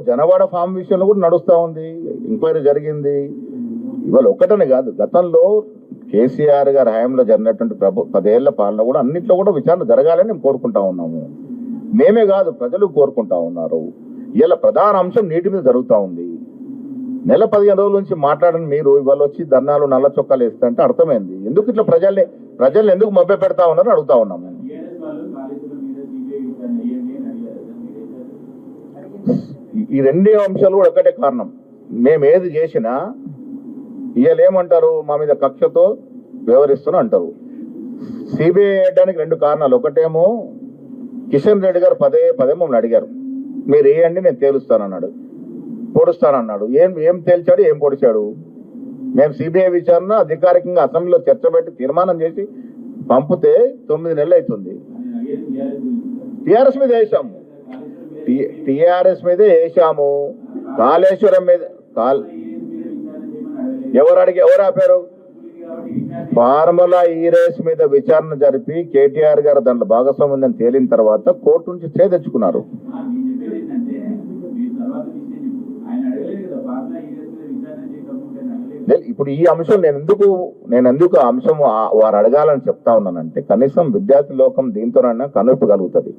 Janwada form విషయంలో కూడా నడుస్తూ ఉంది, ఎంక్వైరీ జరిగింది. ఇవాళ ఒక్కటనే కాదు, గతంలో కేసీఆర్ గారి హయాంలో జరిగినటువంటి 10 ఏళ్ల పాలన కూడా అన్నింటిలో కూడా విచారణ జరగాలని మేము కోరుకుంటా ఉన్నాము. మేమే కాదు, ప్రజలు కోరుకుంటా ఉన్నారు. ఇలా ప్రధాన అంశం నీటి మీద జరుగుతూ ఉంది. నెల 15 రోజుల నుంచి మాట్లాడని మీరు ఇవాళ వచ్చి ధర్నాలు నల్ల చొక్కాలు వేస్తుంటే అర్థమైంది. ఎందుకు ఇట్లా ప్రజల్ని ఎందుకు మభ్య పెడతా ఉన్నారని అడుగుతా ఉన్నాము. ఈ రెండే అంశాలు కూడా ఒకటే కారణం. మేము ఏది చేసినా ఇవాళ ఏమంటారు, మా మీద కక్షతో వ్యవహరిస్తున్నా అంటారు. సిబిఐ వేయడానికి 2 కారణాలు. ఒకటేమో కిషన్ రెడ్డి గారు పదే మమ్మల్ని అడిగారు, మీరు వేయండి నేను తేలుస్తానన్నాడు, పొడుస్తానన్నాడు. ఏం తేల్చాడు, ఏం పొడిచాడు? మేము సిబిఐ విచారణ అధికారికంగా అసెంబ్లీలో చర్చ పెట్టి తీర్మానం చేసి పంపితే 9 నెలలు అవుతుంది. టీఆర్ఎస్ మీద వేసాము, టీఆర్ఎస్ మీదే వేసాము. కాళేశ్వరం మీద ఎవరు ఆపారు? ఫార్ములా ఈ రేస్ మీద విచారణ జరిపి కేటీఆర్ గారు దాంట్లో భాగస్వామ్యం ఉందని తేలిన తర్వాత కోర్టు నుంచి స్టే తెచ్చుకున్నారు. ఇప్పుడు ఈ అంశం నేను ఎందుకు ఆ అంశం వారు అడగాలని చెప్తా ఉన్నానంటే, కనీసం విద్యార్థి లోకం దీంతోనైనా కనువిప్పు కలుగుతుంది.